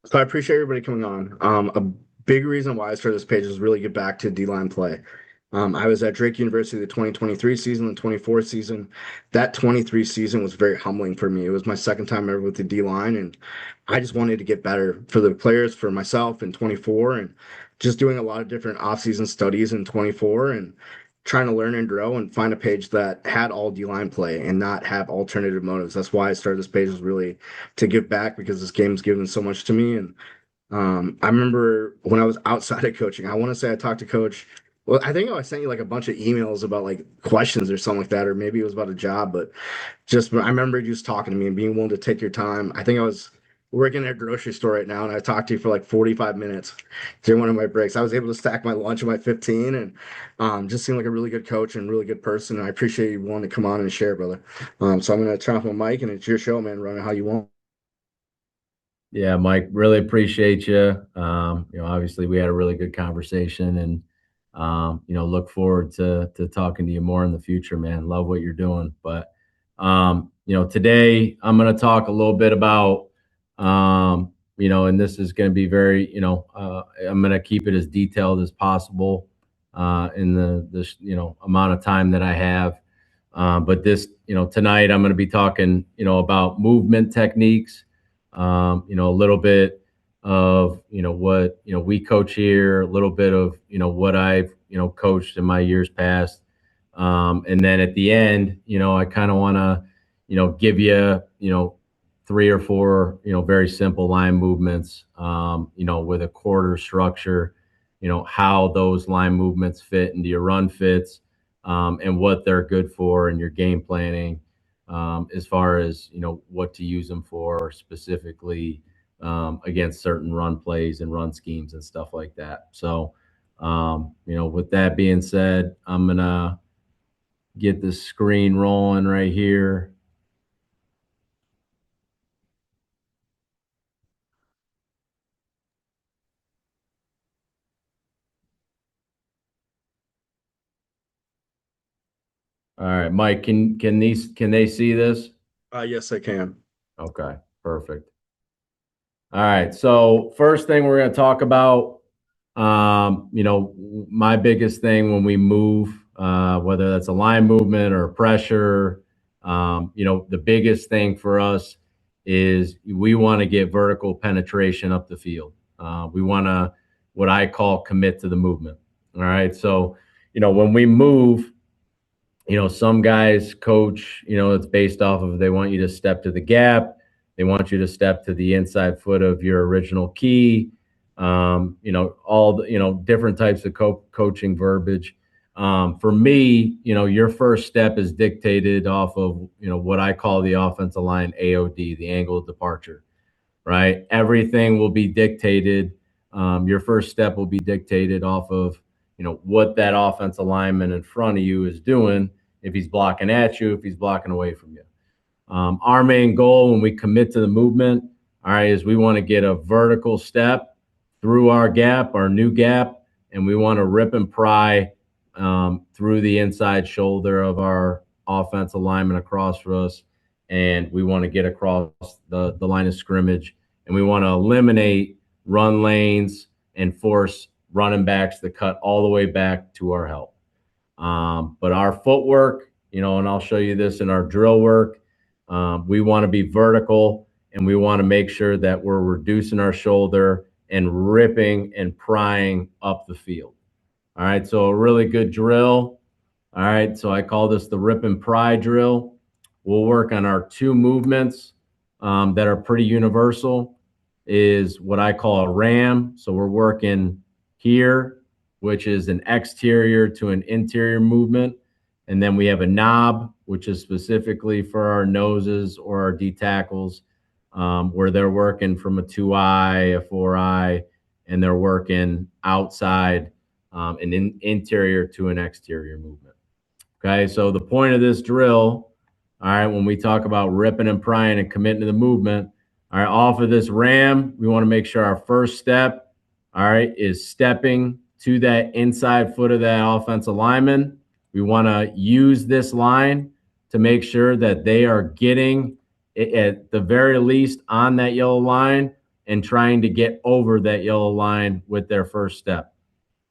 So I appreciate everybody coming on. A big reason why I started this page is really get back to D-line play. I was at Drake University the 2023 season, the 24 season. That 23 season was very humbling for me. It was my second time ever with the D-line, and I just wanted to get better for the players, for myself in 24, and just doing a lot of different off-season studies in 24 and trying to learn and grow and find a page that had all D-line play and not have alternative motives. That's why I started this page, was really to give back because this game's given so much to me. And I remember when I was outside of coaching, I want to say I talked to coach. Well, I think I sent you like a bunch of emails about like questions or something like that, or maybe it was about a job, but just I remember you just talking to me and being willing to take your time. I think I was working at a grocery store right now and I talked to you for like 45 minutes during one of my breaks. I was able to stack my lunch in my 15 and just seemed like a really good coach and really good person. And I appreciate you wanting to come on and share, brother. So I'm going to turn off my mic and it's your show, man. Run it how you want. Yeah, Mike, really appreciate you. Obviously we had a really good conversation and look forward to talking to you more in the future, man. Love what you're doing. But today I'm going to talk a little bit about and this is going to be very, I'm going to keep it as detailed as possible in the amount of time that I have. But tonight I'm going to be talking, about movement techniques, a little bit of, what, we coach here, a little bit of, what I've, coached in my years past. And then at the end, I kind of want to, give you, three or four, very simple line movements, with a quarter structure, how those line movements fit into your run fits, and what they're good for in your game planning, as far as what to use them for specifically, against certain run plays and run schemes and stuff like that. So, with that being said, I'm gonna get the screen rolling right here. All right, Mike, can they see this? Yes, I can. Okay, perfect. All right. So first thing we're going to talk about, my biggest thing when we move, whether that's a line movement or pressure, the biggest thing for us is we want to get vertical penetration up the field. We want to, what I call, commit to the movement. All right. So, when we move, some guys coach, it's based off of they want you to step to the gap. They want you to step to the inside foot of your original key. All the, different types of coaching verbiage. For me, your first step is dictated off of, what I call the offensive line AOD, the angle of departure, right? Everything will be dictated. Your first step will be dictated off of, what that offensive lineman in front of you is doing. If he's blocking at you, if he's blocking away from you. Our main goal when we commit to the movement, all right, is we want to get a vertical step through our gap, our new gap, and we want to rip and pry through the inside shoulder of our offensive lineman across for us. And we want to get across the line of scrimmage, and we want to eliminate run lanes and force running backs to cut all the way back to our help. But our footwork, and I'll show you this in our drill work, we want to be vertical and we want to make sure that we're reducing our shoulder and ripping and prying up the field. All right, so a really good drill. All right, so I call this the rip and pry drill. We'll work on our two movements that are pretty universal, is what I call a ram. So we're working here, which is an exterior to an interior movement. And then we have a knob, which is specifically for our noses or our D tackles, where they're working from a 2-eye, a 4-eye, and they're working outside, an interior to an exterior movement. Okay, so the point of this drill, all right, when we talk about ripping and prying and committing to the movement, all right, off of this ram, we want to make sure our first step, all right, is stepping to that inside foot of that offensive lineman. We want to use this line to make sure that they are getting, at the very least, on that yellow line and trying to get over that yellow line with their first step.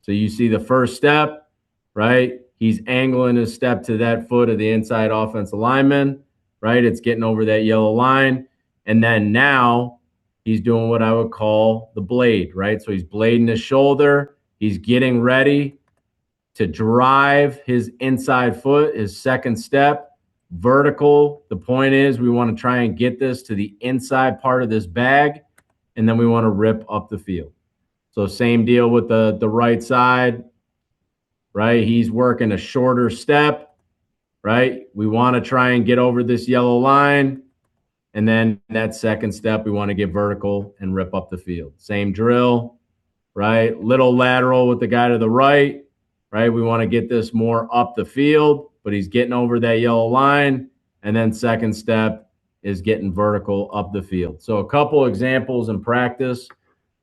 So you see the first step, right? He's angling his step to that foot of the inside offensive lineman, right? It's getting over that yellow line. And then now he's doing what I would call the blade, right? So he's blading his shoulder. He's getting ready to drive his inside foot, his second step, vertical. The point is we want to try and get this to the inside part of this bag, and then we want to rip up the field. So same deal with the right side, right? He's working a shorter step, right? We want to try and get over this yellow line. And then that second step, we want to get vertical and rip up the field. Same drill, right? Little lateral with the guy to the right, right? We want to get this more up the field, but he's getting over that yellow line. And then second step is getting vertical up the field. So a couple examples in practice,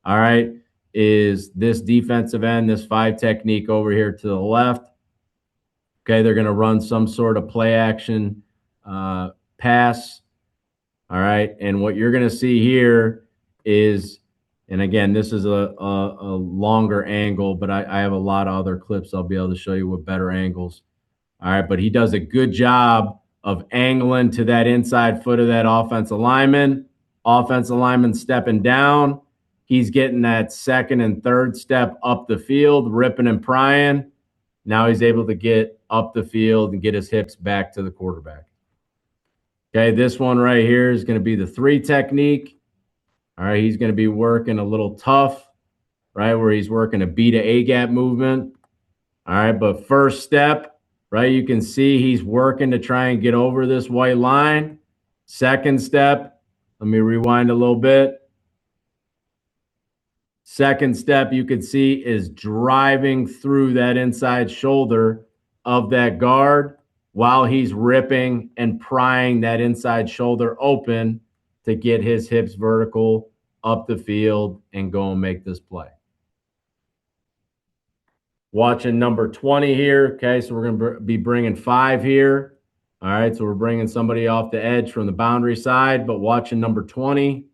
all right, is this defensive end, this 5 technique over here to the left. Okay, they're going to run some sort of play action pass. All right, and what you're going to see here is, and again, this is a longer angle, but I have a lot of other clips I'll be able to show you with better angles. All right, but he does a good job of angling to that inside foot of that offensive lineman. Offensive lineman stepping down. He's getting that second and third step up the field, ripping and prying. Now he's able to get up the field and get his hips back to the quarterback. Okay, this one right here is going to be the 3 technique. All right, he's going to be working a little tough, right, where he's working a B to A gap movement. All right, but first step, right, you can see he's working to try and get over this white line. Second step, let me rewind a little bit. Second step you can see is driving through that inside shoulder of that guard while he's ripping and prying that inside shoulder open to get his hips vertical up the field and go and make this play. Watching number 20 here. Okay, so we're going to be bringing 5 here. All right, so we're bringing somebody off the edge from the boundary side, but watching number 20.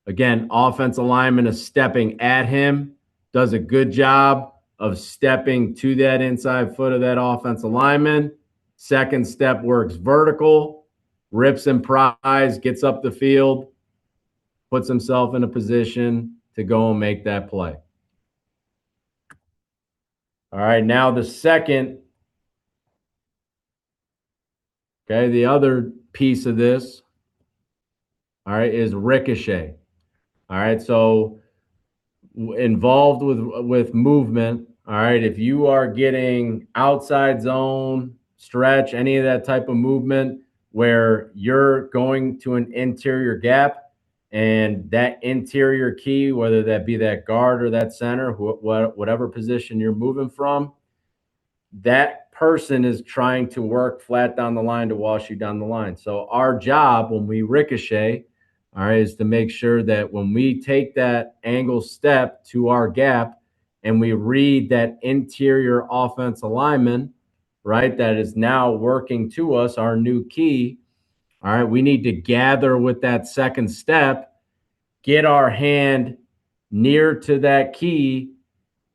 Again, offensive lineman is stepping at him, does a good job of stepping to that inside foot of that offensive lineman. Second step works vertical, rips and pries, gets up the field, puts himself in a position to go and make that play. All right, now the second, okay, the other piece of this, all right, is ricochet. All right, so involved with movement, all right, if you are getting outside zone, stretch, any of that type of movement where you're going to an interior gap and that interior key, whether that be that guard or that center, whatever position you're moving from, that person is trying to work flat down the line to wash you down the line. So our job when we ricochet, all right, is to make sure that when we take that angle step to our gap and we read that interior offensive lineman, right, that is now working to us, our new key, all right, we need to gather with that second step, get our hand near to that key,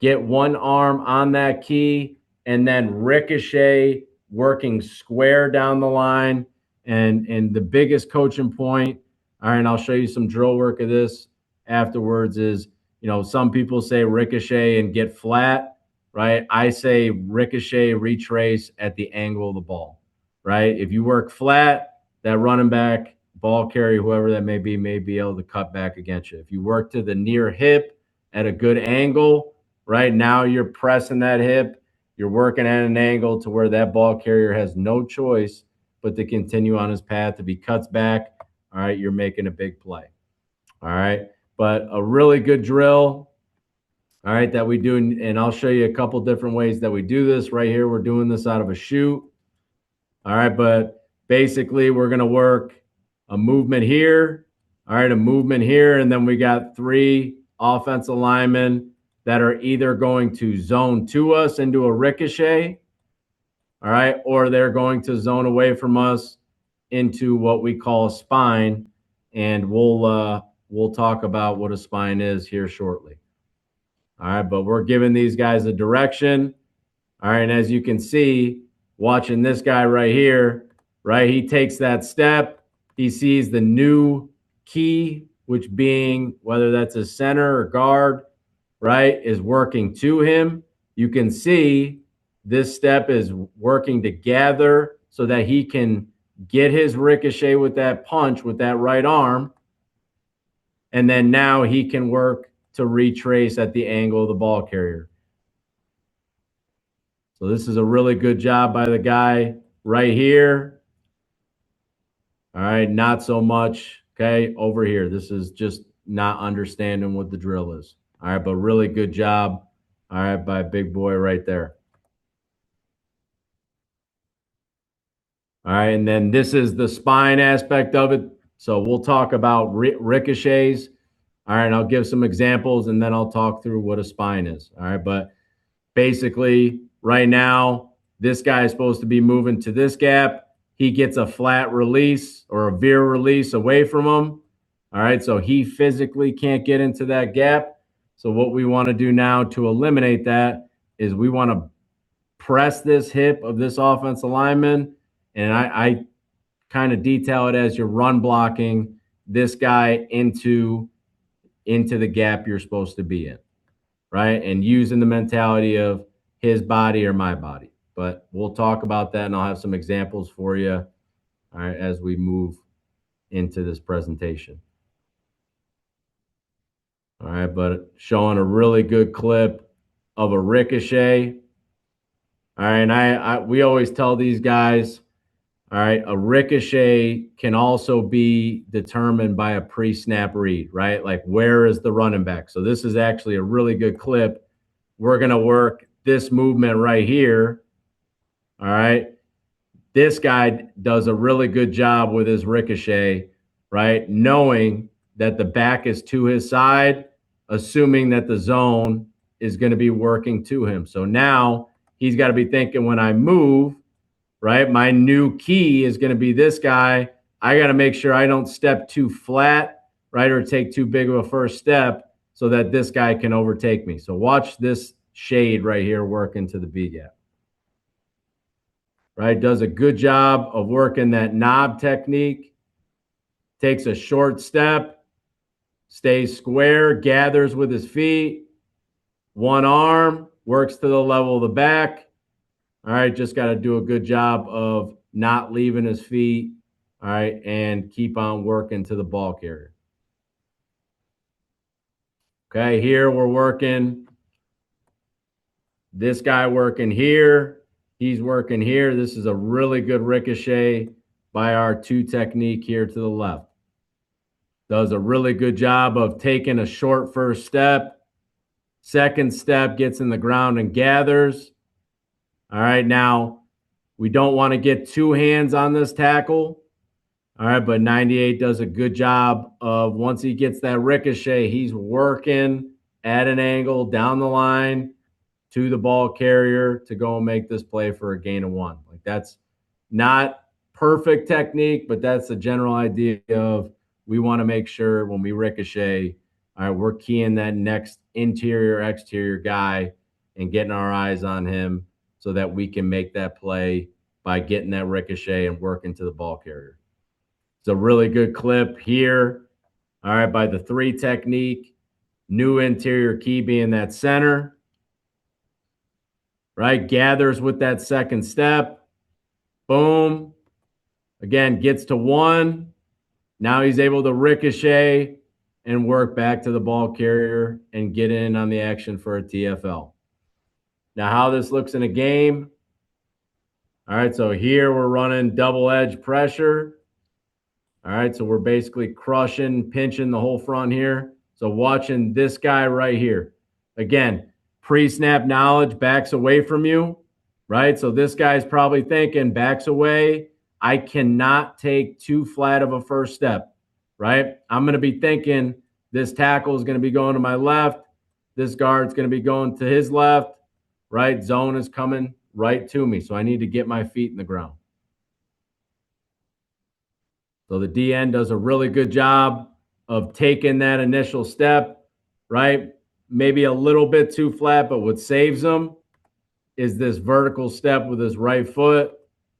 get one arm on that key, and then ricochet working square down the line. And the biggest coaching point, all right, and I'll show you some drill work of this afterwards, is, you know, some people say ricochet and get flat, right? I say ricochet, retrace at the angle of the ball, right? If you work flat, that running back, ball carrier, whoever that may be able to cut back against you. If you work to the near hip at a good angle, right, now you're pressing that hip, you're working at an angle to where that ball carrier has no choice but to continue on his path. If he cuts back, all right, you're making a big play. All right, but a really good drill, all right, that we do, and I'll show you a couple different ways that we do this. Right here, we're doing this out of a shoot. All right, but basically we're going to work a movement here, all right, a movement here, and then we got 3 offensive linemen that are either going to zone to us into a ricochet, all right, or they're going to zone away from us into what we call a spine, and we'll we'll talk about what a spine is here shortly. All right, but we're giving these guys a direction. All right, and as you can see, watching this guy right here, right, he takes that step. He sees the new key, which being whether that's a center or guard, right, is working to him. You can see this step is working to gather so that he can get his ricochet with that punch with that right arm. And then now he can work to retrace at the angle of the ball carrier. So this is a really good job by the guy right here. All right, not so much. Okay, over here. This is just not understanding what the drill is. All right, but really good job. All right, by big boy right there. All right, and then this is the spine aspect of it. So we'll talk about ricochets. All right, and I'll give some examples and then I'll talk through what a spine is. All right, but basically, right now, this guy is supposed to be moving to this gap. He gets a flat release or a veer release away from him. All right, so he physically can't get into that gap. So what we want to do now to eliminate that is we want to press this hip of this offensive lineman, and I kind of detail it as you're run blocking this guy into the gap you're supposed to be in, right? And using the mentality of his body or my body. But we'll talk about that, and I'll have some examples for you, all right, as we move into this presentation. All right, but showing a really good clip of a ricochet. All right, and we always tell these guys, all right, a ricochet can also be determined by a pre-snap read, right? Like where is the running back? So this is actually a really good clip. We're going to work this movement right here. All right. This guy does a really good job with his ricochet, right? Knowing that the back is to his side, assuming that the zone is going to be working to him. So now he's got to be thinking when I move, right? My new key is going to be this guy. I got to make sure I don't step too flat, right? Or take too big of a first step so that this guy can overtake me. So watch this shade right here work into the B gap. Right? Does a good job of working that knob technique. Takes a short step, stays square, gathers with his feet. One arm, works to the level of the back. All right, just got to do a good job of not leaving his feet. All right, and keep on working to the ball carrier. Okay, here we're working. This guy working here. He's working here. This is a really good ricochet by our two technique here to the left. Does a really good job of taking a short first step. Second step, gets in the ground and gathers. All right, now we don't want to get two hands on this tackle. All right, but 98 does a good job of once he gets that ricochet, he's working at an angle down the line to the ball carrier to go and make this play for a gain of one. Like that's not perfect technique, but that's the general idea of we want to make sure when we ricochet, all right, we're keying that next interior, exterior guy and getting our eyes on him so that we can make that play by getting that ricochet and working to the ball carrier. It's a really good clip here. All right, by the 3 technique, new interior key being that center. Right, gathers with that second step. Boom. Again, gets to 1. Now he's able to ricochet and work back to the ball carrier and get in on the action for a TFL. Now, how this looks in a game. All right, so here we're running double edge pressure. All right, so we're basically crushing, pinching the whole front here. So watching this guy right here. Again, pre-snap knowledge, backs away from you, right? So this guy's probably thinking, backs away. I cannot take too flat of a first step, right? I'm going to be thinking this tackle is going to be going to my left. This guard's going to be going to his left, right? Zone is coming right to me. So I need to get my feet in the ground. So the DN does a really good job of taking that initial step, right? Maybe a little bit too flat, but what saves him is this vertical step with his right foot.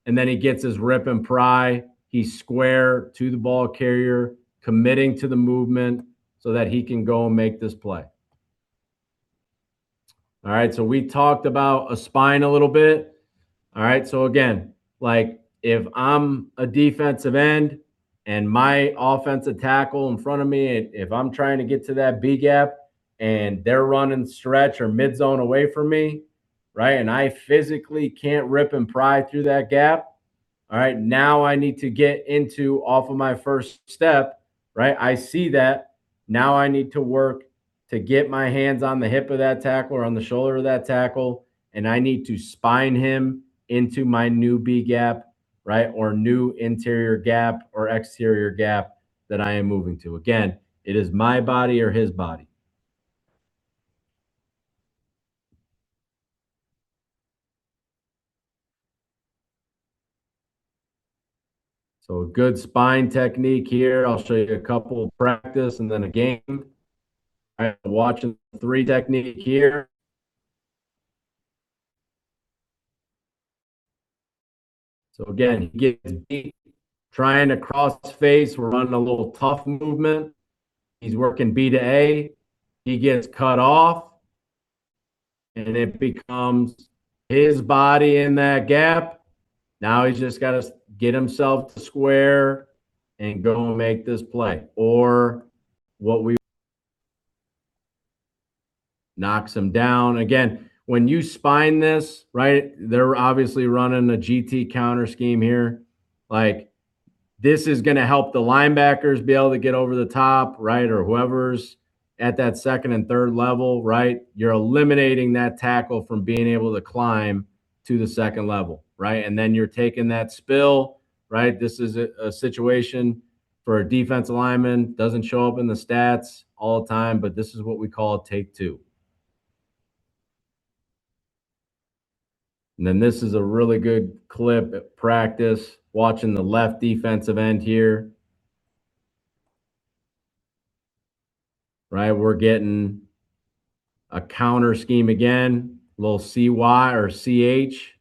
And then he gets his rip and pry. He's square to the ball carrier, committing to the movement so that he can go and make this play. All right. So we talked about a spine a little bit. All right. So again, like if I'm a defensive end and my offensive tackle in front of me, if I'm trying to get to that B gap and they're running stretch or mid zone away from me, right, and I physically can't rip and pry through that gap, all right, now I need to get into off of my first step, right? I see that. Now I need to work to get my hands on the hip of that tackle or on the shoulder of that tackle, and I need to spine him into my new B gap, right? Or new interior gap or exterior gap that I am moving to. Again, it is my body or his body. So a good spine technique here. I'll show you a couple of practice and then a game. All right, watching 3 technique here. So again, he gets beat trying to cross face. We're running a little tough movement. He's working B to A. He gets cut off, and it becomes his body in that gap. Now he's just got to get himself to square and go and make this play. Or what we knocks him down. Again, when you spine this, right, they're obviously running a GT counter scheme here. Like, this is going to help the linebackers be able to get over the top, right, or whoever's at that second and third level, right? You're eliminating that tackle from being able to climb to the second level, right? And then you're taking that spill, right? This is a situation for a defensive lineman, doesn't show up in the stats all the time, but this is what we call a take 2. And then this is a really good clip at practice, watching the left defensive end here. Right, we're getting a counter scheme again, a little CY or CH.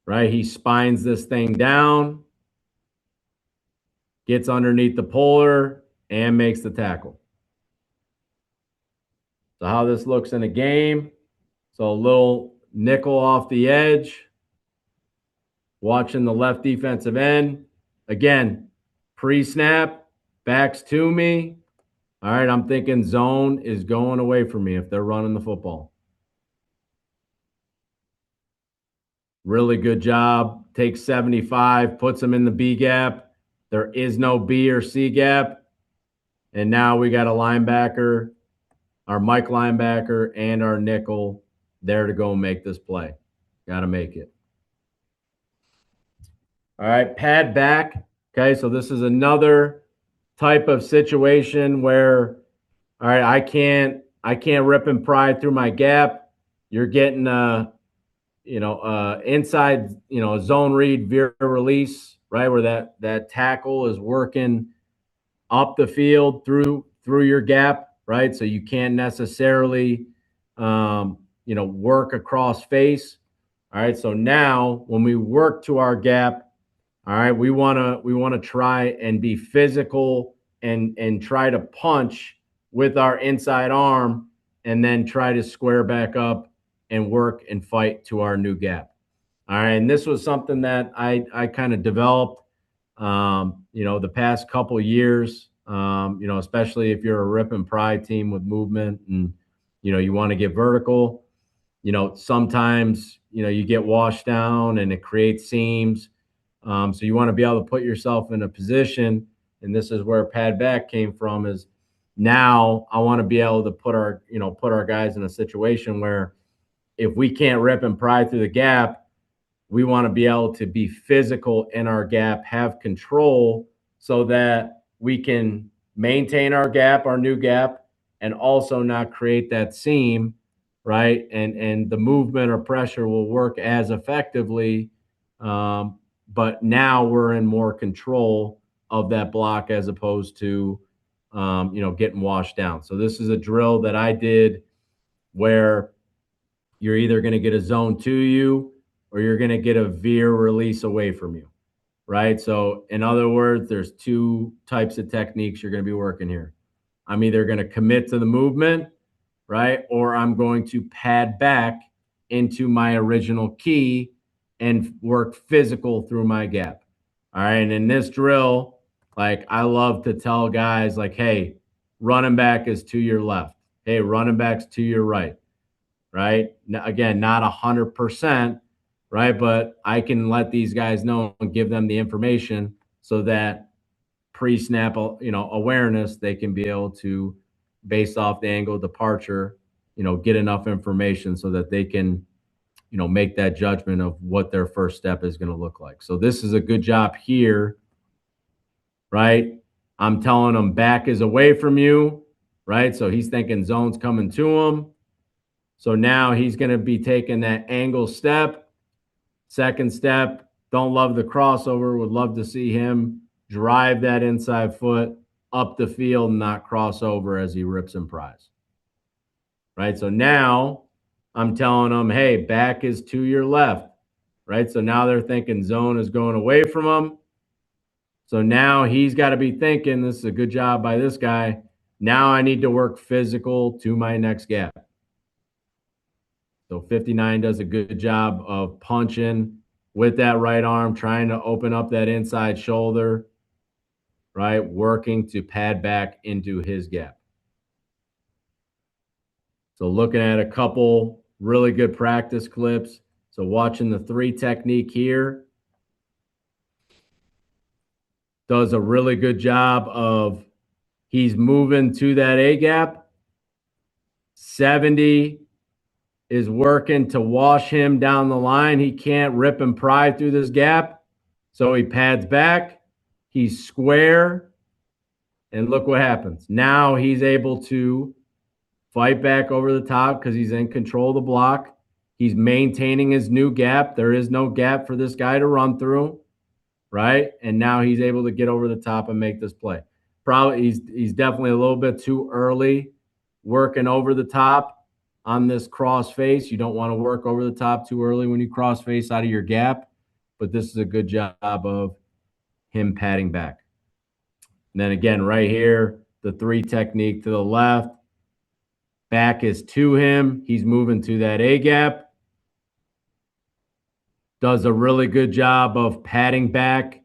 Right, he spines this thing down, gets underneath the puller, and makes the tackle. So how this looks in a game. So a little nickel off the edge, watching the left defensive end. Again, pre-snap, backs to me. All right, I'm thinking zone is going away from me if they're running the football. Really good job. Takes 75, puts them in the B gap. There is no B or C gap. And now we got a linebacker, our Mike linebacker, and our nickel there to go make this play. Got to make it. All right, pad back. Okay, so this is another type of situation where, all right, I can't rip and pry through my gap. You're getting inside, zone read, veer release, right, where that tackle is working up the field through your gap, right? So you can't necessarily, work across face. All right. So now when we work to our gap, all right, we want to try and be physical and try to punch with our inside arm and then try to square back up and work and fight to our new gap. All right. And this was something that I kind of developed, the past couple years, especially if you're a rip and pry team with movement and, you want to get vertical, sometimes, you get washed down and it creates seams. So you want to be able to put yourself in a position. And this is where pad back came from, is now I want to be able to put our guys in a situation where if we can't rip and pry through the gap, we want to be able to be physical in our gap, have control so that we can maintain our gap, our new gap, and also not create that seam, right? And the movement or pressure will work as effectively. But now we're in more control of that block as opposed to, getting washed down. So this is a drill that I did where you're either going to get a zone to you or you're going to get a veer release away from you, right? So in other words, there's two types of techniques you're going to be working here. I'm either going to commit to the movement, right? Or I'm going to pad back into my original key and work physical through my gap. All right. And in this drill, like I love to tell guys, like, hey, running back is to your left. Hey, running back's to your right. Right. Now, again, not 100%, right? But I can let these guys know and give them the information so that pre-snap, awareness, they can be able to, based off the angle of departure, get enough information so that they can, make that judgment of what their first step is going to look like. So this is a good job here, right? I'm telling him back is away from you, right? So he's thinking zone's coming to him. So now he's going to be taking that angle step. Second step, don't love the crossover. Would love to see him drive that inside foot up the field and not cross over as he rips and pries. Right? So now I'm telling them, hey, back is to your left. Right? So now they're thinking zone is going away from him. So now he's got to be thinking, this is a good job by this guy. Now I need to work physical to my next gap. So 59 does a good job of punching with that right arm, trying to open up that inside shoulder, right? Working to pad back into his gap. So looking at a couple really good practice clips. So watching the 3 technique here does a really good job of he's moving to that A gap. 70 is working to wash him down the line. He can't rip and pry through this gap. So he pads back. He's square. And look what happens. Now he's able to fight back over the top because he's in control of the block. He's maintaining his new gap. There is no gap for this guy to run through, right? And now he's able to get over the top and make this play. Probably he's definitely a little bit too early working over the top on this cross face. You don't want to work over the top too early when you cross face out of your gap, but this is a good job of him padding back. And then again, right here, the 3 technique to the left. Back is to him. He's moving to that A gap. Does a really good job of padding back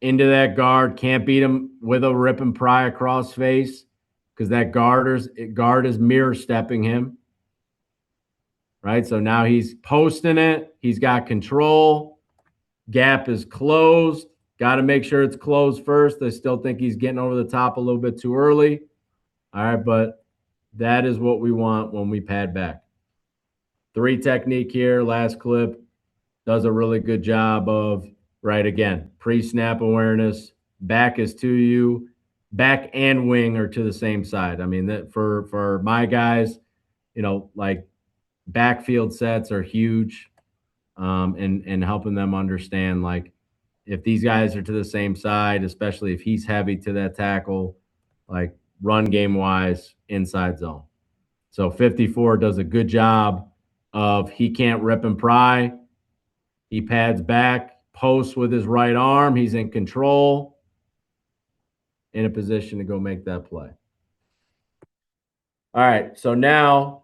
into that guard. Can't beat him with a rip and pry across face because that guard is mirror stepping him. Right? So now he's posting it. He's got control. Gap is closed. Got to make sure it's closed first. I still think he's getting over the top a little bit too early. All right, but that is what we want when we pad back. 3 technique here, last clip, does a really good job of, right, again, pre-snap awareness, back is to you, back and wing are to the same side. I mean, that for my guys, like backfield sets are huge, and helping them understand, like, if these guys are to the same side, especially if he's heavy to that tackle, like run game wise, inside zone. So 54 does a good job of he can't rip and pry. He pads back, posts with his right arm. He's in control, in a position to go make that play. All right. So now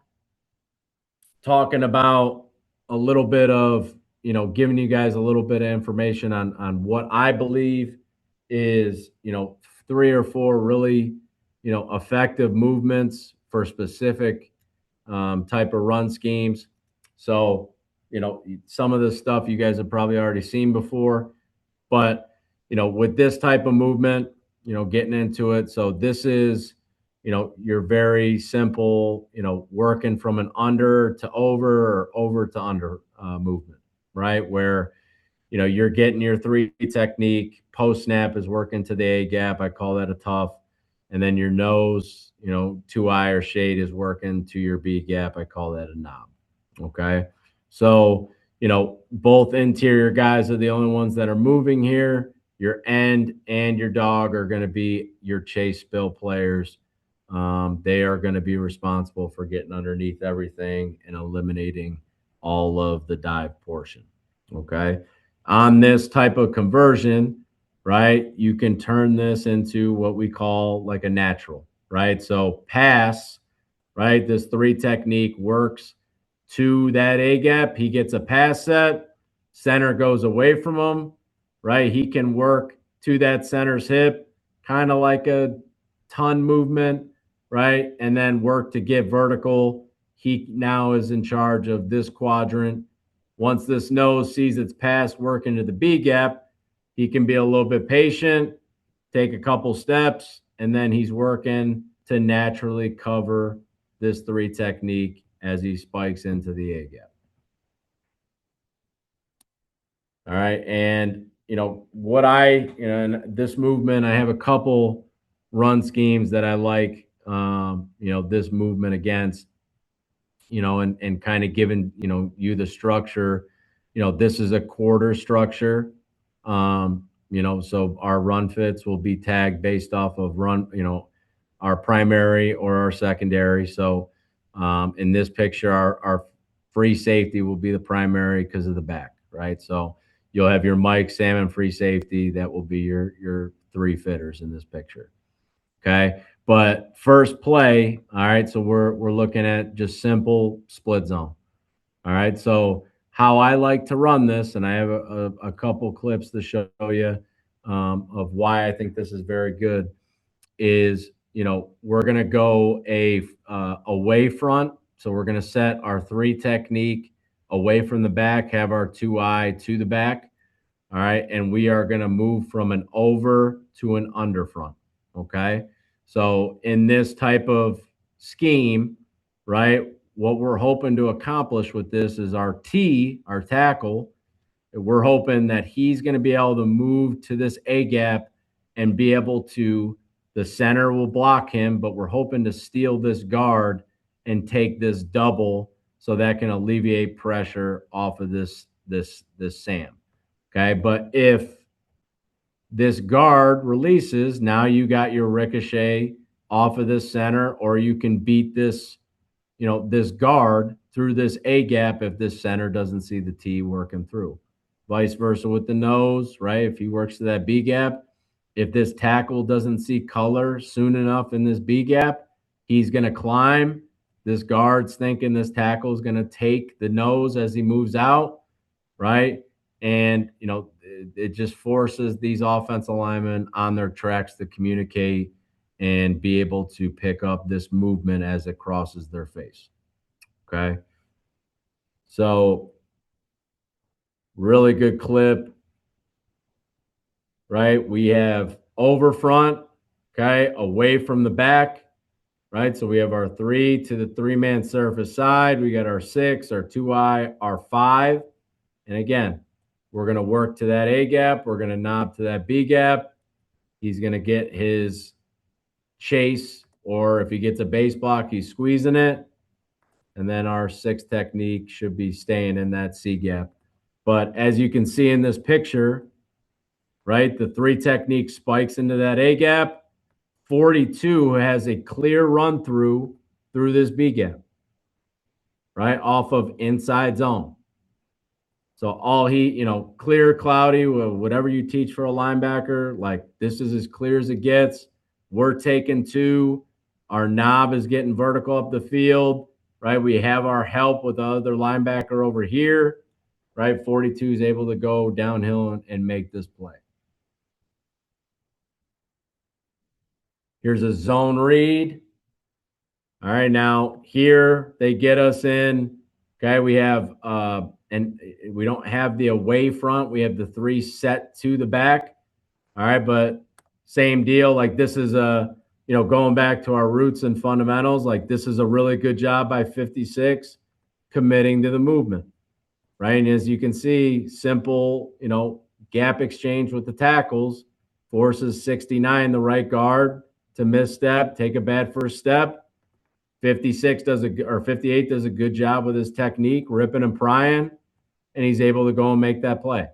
talking about a little bit of, giving you guys a little bit of information on what I believe is, 3 or 4 really, effective movements for specific type of run schemes. So, some of this stuff you guys have probably already seen before, but, with this type of movement, getting into it. So this is, your very simple, working from an under to over or over to under movement, right? Where, you're getting your 3 technique. Post snap is working to the A gap. I call that a tough. And then your nose, 2-eye or shade is working to your B gap. I call that a knob. Okay. So, both interior guys are the only ones that are moving here. your end and your dog are going to be your chase spill players. They are going to be responsible for getting underneath everything and eliminating all of the dive portion. Okay. On this type of conversion, right, you can turn this into what we call like a natural, right? So pass, right? This three technique works to that A gap. He gets a pass set, center goes away from him, right? He can work to that center's hip, kind of like a ton movement, right? And then work to get vertical. He now is in charge of this quadrant. Once this nose sees its pass work into the B gap, he can be a little bit patient, take a couple steps, and then he's working to naturally cover this three technique as he spikes into the A gap. All right. And, and this movement, I have a couple run schemes that I like, this movement against, and kind of giving, you the structure. This is a quarter structure. So our run fits will be tagged based off of our primary or our secondary. So in this picture, our free safety will be the primary because of the back, right? So you'll have your Mike Salmon free safety. That will be your three fitters in this picture. Okay. But first play, all right. So we're looking at just simple split zone. All right. So how I like to run this, and I have a couple clips to show you of why I think this is very good, is we're gonna go a away front. So we're gonna set our three technique away from the back, have our 2-eye to the back. All right. And we are going to move from an over to an under front. Okay. So in this type of scheme, right, what we're hoping to accomplish with this is our T, our tackle. We're hoping that he's going to be able to move to this A gap and be able to, the center will block him, but we're hoping to steal this guard and take this double so that can alleviate pressure off of this Sam. Okay. But if this guard releases, now you got your ricochet off of this center, or you can beat this, this guard through this A gap if this center doesn't see the T working through. Vice versa with the nose, right? If he works to that B gap, if this tackle doesn't see color soon enough in this B gap, he's going to climb. This guard's thinking this tackle is going to take the nose as he moves out, right? And, it just forces these offensive linemen on their tracks to communicate and be able to pick up this movement as it crosses their face. Okay. So, really good clip, right? We have over front, okay, away from the back, right? So we have our 3 to the 3-man surface side. We got our 6, our 2-eye, our 5. And again, we're going to work to that A gap. We're going to knob to that B gap. He's going to get his chase, or if he gets a base block, he's squeezing it. And then our 6 technique should be staying in that C gap. But as you can see in this picture, right, the 3 technique spikes into that A gap. 42 has a clear run through this B gap, right, off of inside zone. So all clear, cloudy, whatever you teach for a linebacker, like this is as clear as it gets. We're taking 2. Our knob is getting vertical up the field, right? We have our help with the other linebacker over here, right? 42 is able to go downhill and make this play. Here's a zone read. All right, now here they get us in. Okay, we have and we don't have the away front. We have the 3 set to the back. All right, but same deal. Like this is going back to our roots and fundamentals. Like this is a really good job by 56 committing to the movement, right? And as you can see, simple, gap exchange with the tackles forces 69, the right guard, to misstep, take a bad first step. 58 does a good job with his technique, ripping and prying, and he's able to go and make that play.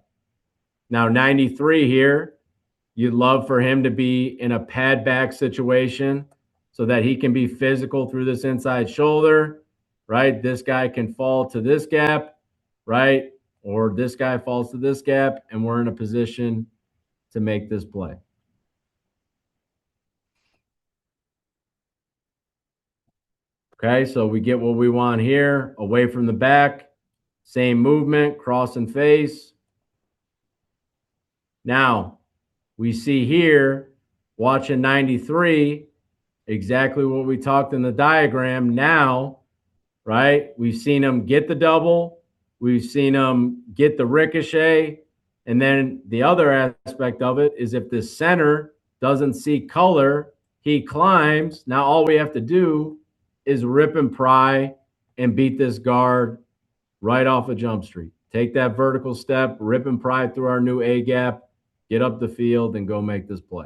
Now 93 here, You'd love for him to be in a pad back situation so that he can be physical through this inside shoulder, right? This guy can fall to this gap, right? Or this guy falls to this gap, and we're in a position to make this play. Okay, so we get what we want here, away from the back, same movement, cross and face. Now, we see here, watching 93, exactly what we talked in the diagram. Now, right, we've seen him get the double, we've seen him get the ricochet, and then the other aspect of it is if the center doesn't see color, he climbs. Now all we have to do is rip and pry and beat this guard right off of Jump Street. Take that vertical step, rip and pry through our new A gap, get up the field, and go make this play.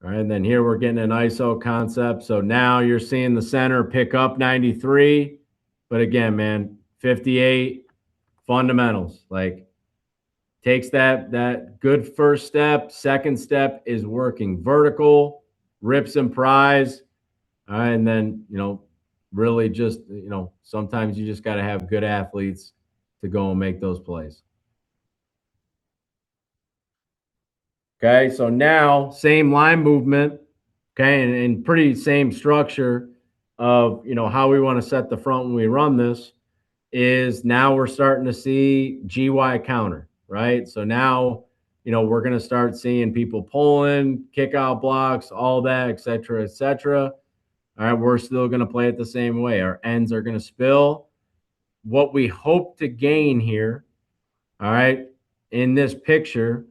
All right, and then here we're getting an ISO concept. So now you're seeing the center pick up 93. But again, man, 58 fundamentals. Like takes that good first step. Second step is working vertical, rips and pries. All right, and then, really just, sometimes you just got to have good athletes to go and make those plays. Okay, so now same line movement, okay, and pretty same structure of how we want to set the front when we run this is now we're starting to see GY counter, right? So now we're going to start seeing people pulling, kick out blocks, all that, et cetera, et cetera. All right, we're still going to play it the same way. Our ends are going to spill. What we hope to gain here, all right, in this picture,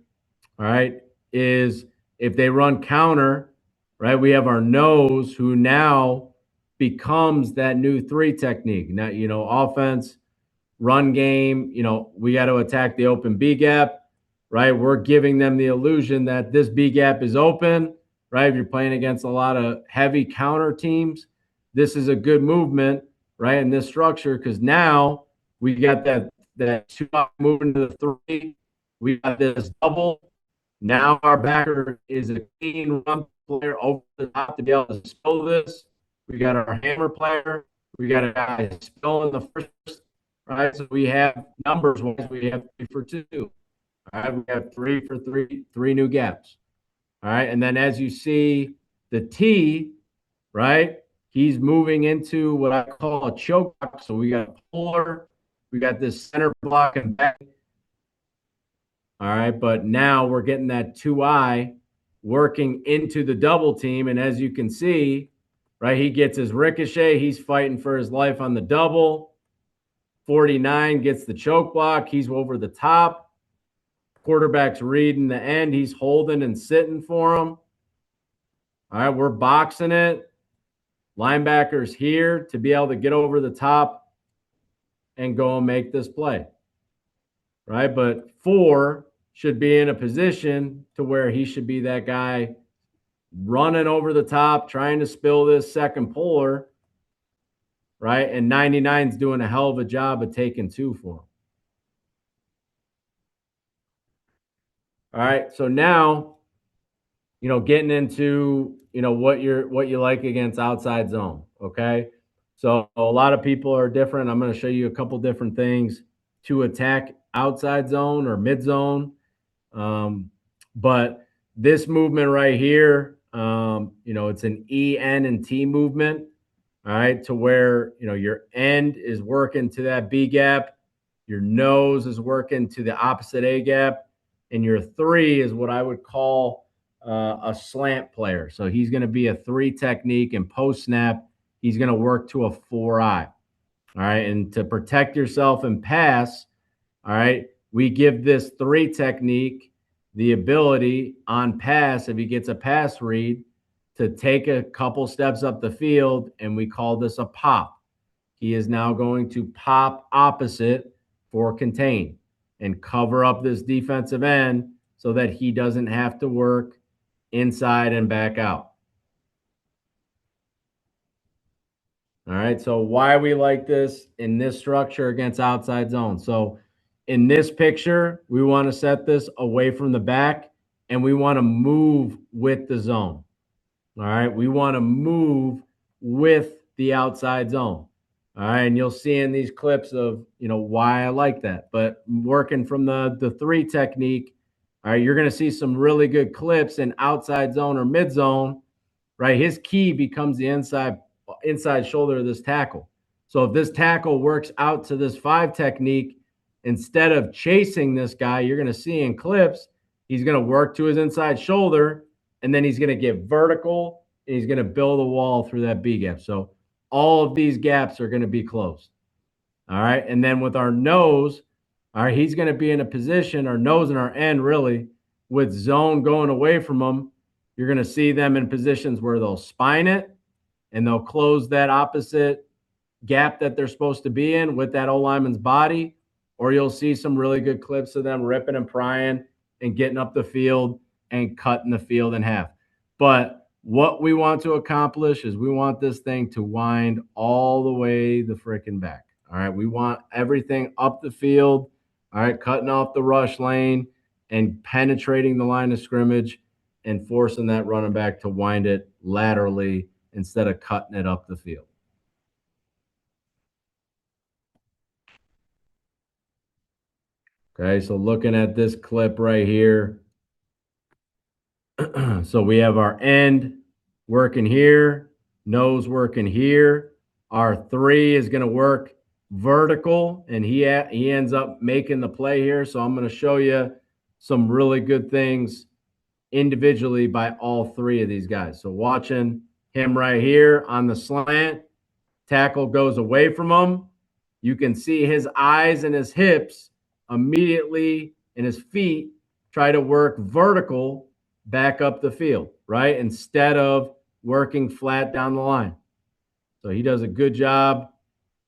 all right, is if they run counter, right, we have our nose who now becomes that new 3 technique. Now, offense, run game, we got to attack the open B gap, right? We're giving them the illusion that this B gap is open, right? If you're playing against a lot of heavy counter teams, this is a good movement, right, in this structure because now we got that 2 moving to the 3. We got this double. Now our backer is a clean run player over the top to be able to spill this. We got our hammer player. We got a guy spilling the first, right? So we have numbers-wise, we have 3 for 2. All right, we have 3 for 3, 3 new gaps. All right, and then as you see the T, right, he's moving into what I call a choke block. So we got a puller, we got this center block and back. All right, but now we're getting that 2I working into the double team. And as you can see, right, he gets his ricochet. He's fighting for his life on the double. 49 gets the choke block. He's over the top. Quarterback's reading the end. He's holding and sitting for him. All right, we're boxing it. Linebacker's here to be able to get over the top and go and make this play. Right, but 4 should be in a position to where he should be that guy running over the top, trying to spill this second puller, right? And 99's doing a hell of a job of taking 2 for him. All right, so now, getting into, what you like against outside zone, okay? So a lot of people are different. I'm going to show you a couple different things to attack outside zone or mid zone. But this movement right here, it's an E, N, and T movement, all right, to where, your end is working to that B gap, your nose is working to the opposite A gap, and your 3 is what I would call a slant player. So he's going to be a 3 technique, and post snap, he's going to work to a 4I. All right, and to protect yourself and pass, all right, we give this 3 technique the ability on pass, if he gets a pass read, to take a couple steps up the field, and we call this a pop. He is now going to pop opposite for contain and cover up this defensive end so that he doesn't have to work inside and back out. All right. So why we like this in this structure against outside zone. So in this picture, we want to set this away from the back and we want to move with the zone. All right. We want to move with the outside zone. All right. And you'll see in these clips of, why I like that. But working from the three technique, all right, you're going to see some really good clips in outside zone or mid zone, right? His key becomes the inside shoulder of this tackle. So if this tackle works out to this 5 technique, instead of chasing this guy, you're going to see in clips, he's going to work to his inside shoulder, and then he's going to get vertical, and he's going to build a wall through that B gap. So all of these gaps are going to be closed. All right. And then with our nose, all right, he's going to be in a position, our nose and our end really, with zone going away from him. You're going to see them in positions where they'll spine it and they'll close that opposite gap that they're supposed to be in with that O lineman's body, or you'll see some really good clips of them ripping and prying and getting up the field and cutting the field in half. But what we want to accomplish is we want this thing to wind all the way the freaking back. All right. We want everything up the field. All right. Cutting off the rush lane and penetrating the line of scrimmage and forcing that running back to wind it laterally instead of cutting it up the field. Okay, so looking at this clip right here. So we have our end working here, nose working here. Our 3 is going to work vertical, and he ends up making the play here. So I'm going to show you some really good things individually by all 3 of these guys. So watching him right here on the slant, tackle goes away from him. You can see his eyes and his hips immediately, and his feet try to work vertical back up the field, right? Instead of working flat down the line. So he does a good job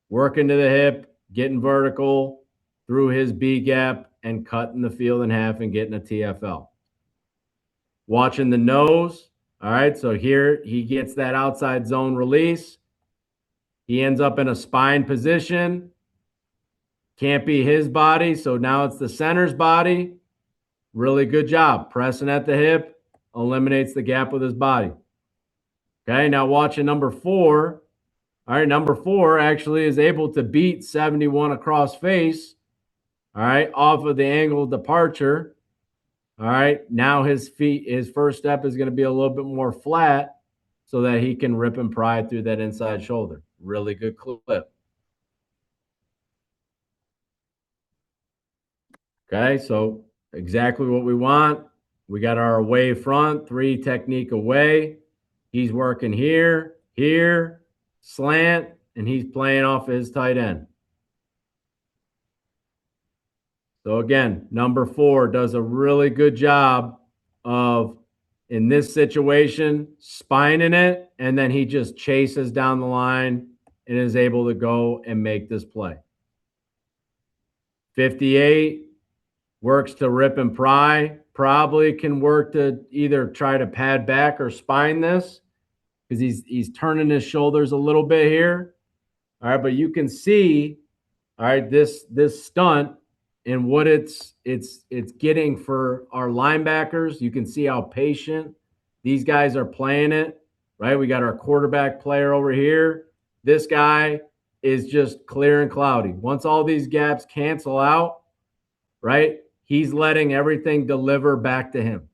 working to the hip, getting vertical through his B gap and cutting the field in half and getting a TFL. Watching the nose. All right. So here he gets that outside zone release. He ends up in a spine position. Can't be his body. So now it's the center's body. Really good job. Pressing at the hip, eliminates the gap with his body. Okay, now watching number 4. All right, number 4 actually is able to beat 71 across face. All right, off of the angle of departure. All right, now his first step is going to be a little bit more flat so that he can rip and pry through that inside shoulder. Really good clip. Okay, so exactly what we want. We got our away front, 3 technique away. He's working here, slant, and he's playing off his tight end. So again, number 4 does a really good job of, in this situation, spining it, and then he just chases down the line and is able to go and make this play. 58 works to rip and pry, probably can work to either try to pad back or spine this because he's turning his shoulders a little bit here. All right, but you can see, all right, this stunt and what it's getting for our linebackers. You can see how patient these guys are playing it, right? We got our quarterback player over here. This guy is just clear and cloudy. Once all these gaps cancel out, right, he's letting everything deliver back to him.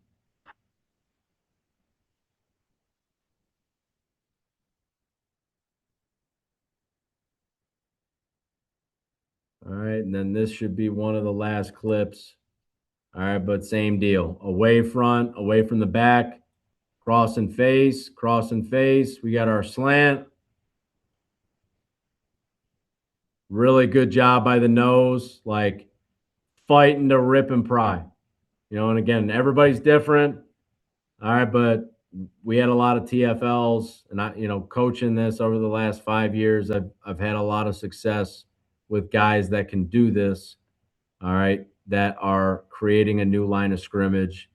All right, and then this should be one of the last clips. All right, but same deal. Away front, away from the back, cross and face, cross and face. We got our slant. Really good job by the nose, like fighting to rip and pry. And again, everybody's different. All right, but we had a lot of TFLs, and I, coaching this over the last 5 years, I've had a lot of success with guys that can do this. All right, that are creating a new line of scrimmage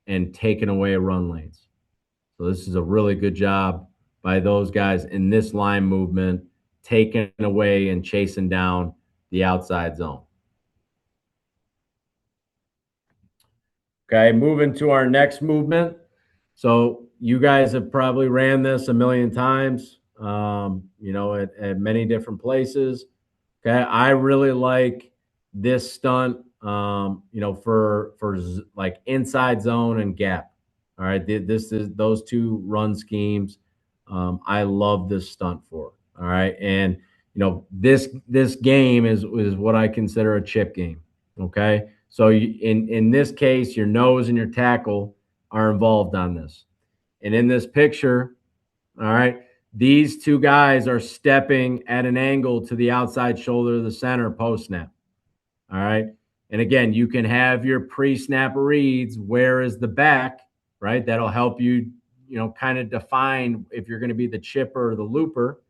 and taking away run lanes. So this is a really good job by those guys in this line movement taking away and chasing down the outside zone. Okay, moving to our next movement. So you guys have probably ran this a million times, at many different places. Okay, I really like this stunt, for like inside zone and gap. All right, this is those two run schemes. I love this stunt for. All right, and this game is what I consider a chip game. Okay, so in this case, your nose and your tackle are involved on this, and in this picture, all right, these two guys are stepping at an angle to the outside shoulder of the center post snap. All right. And again, you can have your pre-snap reads. Where is the back? Right. That'll help you, kind of define if you're going to be the chipper or the looper.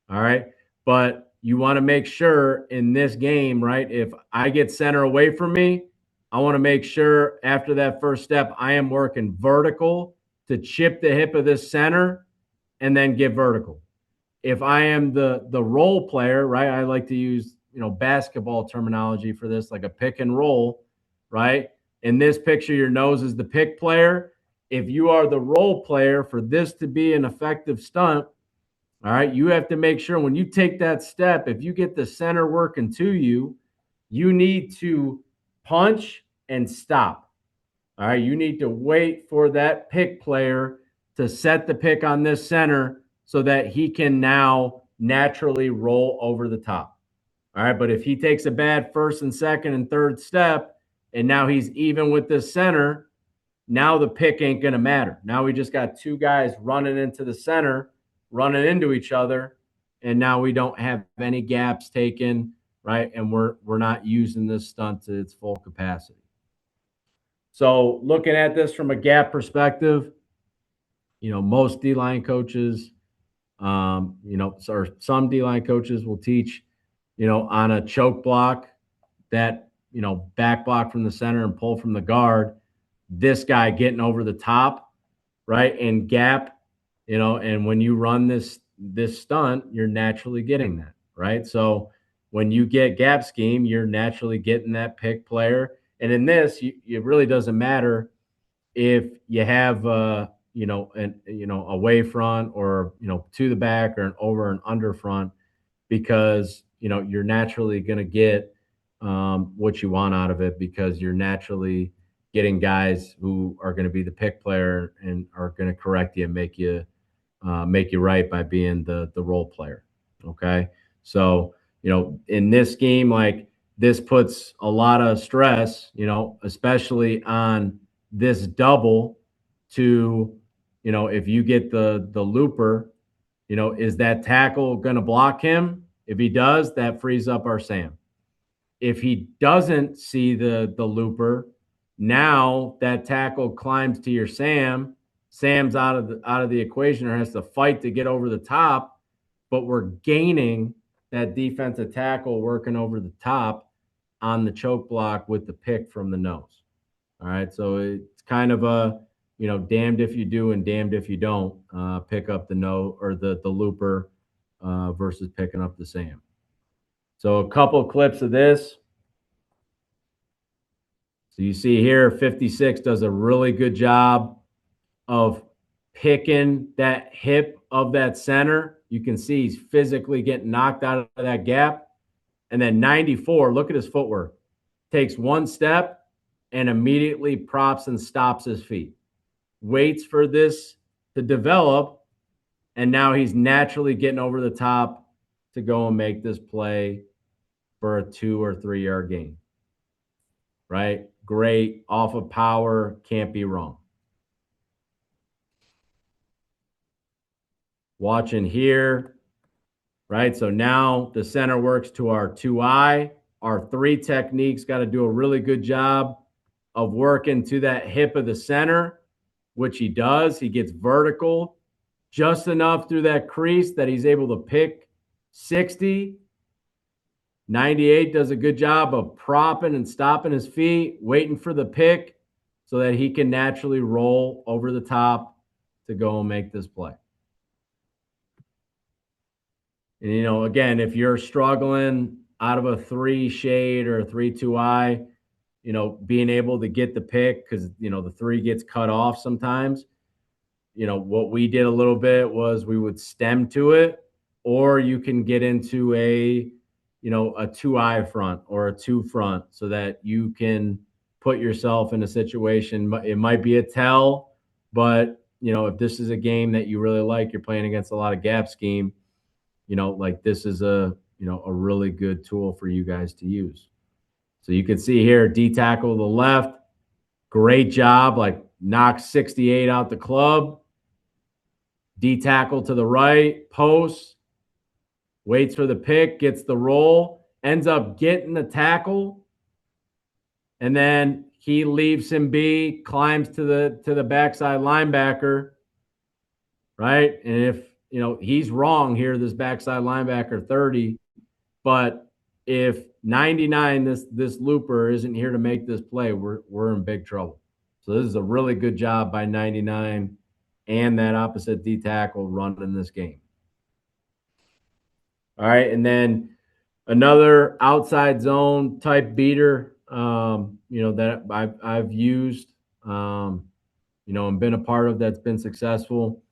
All right. But you want to make sure in this game, right? If I get center away from me, I want to make sure after that first step, I am working vertical to chip the hip of this center and then get vertical. If I am the role player, right? I like to use, basketball terminology for this, like a pick and roll, right? In this picture, your nose is the pick player. If you are the role player for this to be an effective stunt, all right, you have to make sure when you take that step, if you get the center working to you, you need to punch and stop. All right, you need to wait for that pick player to set the pick on this center so that he can now naturally roll over the top. All right, but if he takes a bad first and second and third step, and now he's even with this center, now the pick ain't going to matter. Now we just got two guys running into the center, running into each other, and now we don't have any gaps taken, right? And we're not using this stunt to its full capacity. So looking at this from a gap perspective, most D-line coaches, or some D-line coaches will teach, on a choke block that, back block from the center and pull from the guard, this guy getting over the top, right? And gap, and when you run this stunt, you're naturally getting that, right? So when you get gap scheme, you're naturally getting that pick player. And in this, it really doesn't matter if you have away front or to the back or an over and under front, because you're naturally going to get what you want out of it, because you're naturally getting guys who are going to be the pick player and are going to correct you and make you right by being the role player. Okay, so in this scheme, like, this puts a lot of stress, especially on this double to, if you get the looper, is that tackle going to block him? If he does, that frees up our Sam. If he doesn't see the looper, now that tackle climbs to your Sam. Sam's out of the equation or has to fight to get over the top, but we're gaining that defensive tackle working over the top on the choke block with the pick from the nose. All right, so it's kind of a damned if you do and damned if you don't pick up the nose or the looper versus picking up the Sam. So a couple clips of this. So you see here, 56 does a really good job of picking that hip of that center. You can see he's physically getting knocked out of that gap. And then 94, look at his footwork. Takes one step and immediately props and stops his feet. Waits for this to develop, and now he's naturally getting over the top to go and make this play for a 2 or 3 yard gain. Right? Great. Off of power. Can't be wrong. Watching here. Right? So now the center works to our 2-eye. Our 3 techniques got to do a really good job of working to that hip of the center, which he does. He gets vertical just enough through that crease that he's able to pick 60. 98 does a good job of propping and stopping his feet, waiting for the pick so that he can naturally roll over the top to go and make this play. And, again, if you're struggling out of a 3 shade or a 3-2 eye, being able to get the pick because, the 3 gets cut off sometimes. What we did a little bit was we would stem to it, or you can get into a 2 eye front or a 2 front so that you can put yourself in a situation. It might be a tell, but, if this is a game that you really like, you're playing against a lot of gap scheme, like this is a really good tool for you guys to use. So you can see here, D tackle to the left, great job, like knocks 68 out the club. D tackle to the right, post, waits for the pick, gets the roll, ends up getting the tackle, and then he leaves him be, climbs to the backside linebacker, right? And if he's wrong here, this backside linebacker 30, but if 99, this looper isn't here to make this play, we're in big trouble. So this is a really good job by 99 and that opposite D tackle running this game. All right, and then another outside zone type beater, that I've used, and been a part of that's been successful.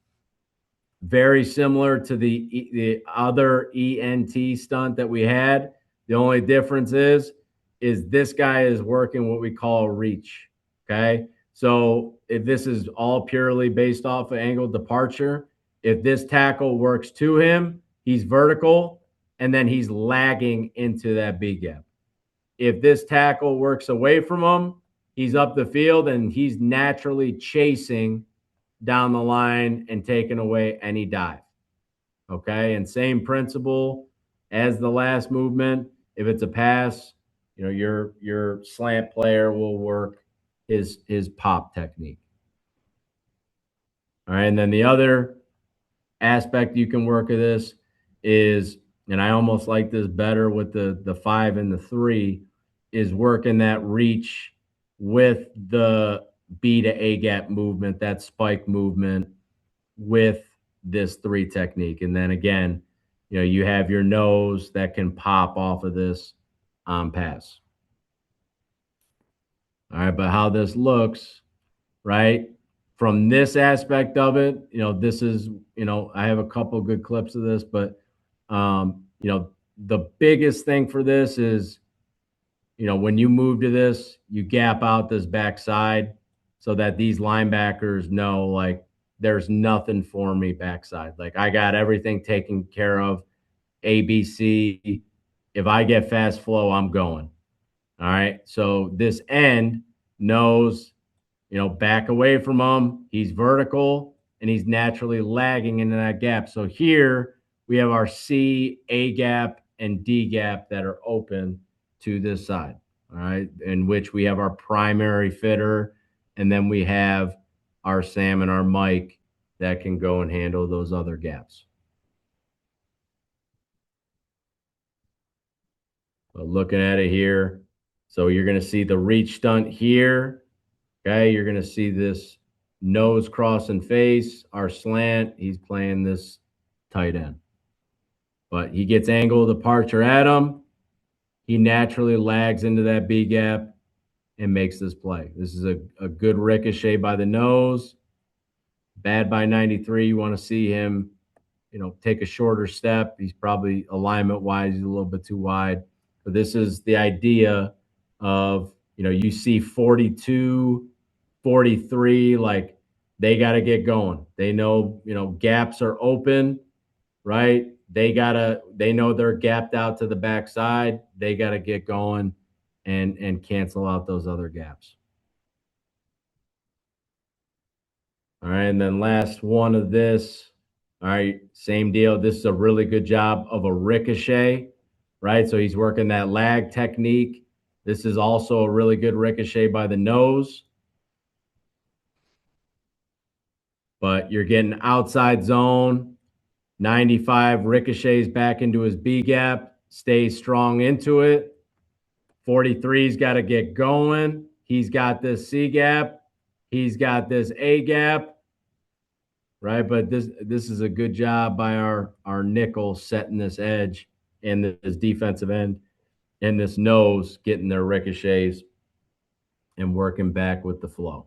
Very similar to the other ENT stunt that we had. The only difference is this guy is working what we call a reach. Okay, so if this is all purely based off of angle departure, if this tackle works to him, he's vertical, and then he's lagging into that B gap. If this tackle works away from him, he's up the field and he's naturally chasing down the line and taking away any dive. Okay. And same principle as the last movement. If it's a pass, your slant player will work his pop technique. All right. And then the other aspect you can work of this is, and I almost like this better with the 5 and the 3, is working that reach with the B to A gap movement, that spike movement with this 3 technique. And then again, you have your nose that can pop off of this on pass. All right, but how this looks, right? From this aspect of it, this is, I have a couple good clips of this, but the biggest thing for this is, when you move to this, you gap out this backside so that these linebackers know, like, there's nothing for me backside. Like, I got everything taken care of. ABC. If I get fast flow, I'm going. All right. So this end knows, back away from him. He's vertical and he's naturally lagging into that gap. So here we have our C, A gap, and D gap that are open to this side. All right. In which we have our primary fitter. And then we have our Sam and our Mike that can go and handle those other gaps. But looking at it here, so you're going to see the reach stunt here. Okay, you're going to see this nose cross and face, our slant. He's playing this tight end. But he gets angle of departure at him. He naturally lags into that B gap and makes this play. This is a good ricochet by the nose. Bad by 93. You want to see him, take a shorter step. He's probably alignment-wise, he's a little bit too wide. But this is the idea of, you see 42, 43, like they got to get going. They know, gaps are open, right? They know they're gapped out to the backside. They got to get going and cancel out those other gaps. All right. And then last one of this. All right. Same deal. This is a really good job of a ricochet, right? So he's working that lag technique. This is also a really good ricochet by the nose. But you're getting outside zone. 95 ricochets back into his B gap. Stays strong into it. 43's got to get going. He's got this C gap. He's got this A gap. right? But this is a good job by our nickel setting this edge and this defensive end and this nose getting their ricochets and working back with the flow.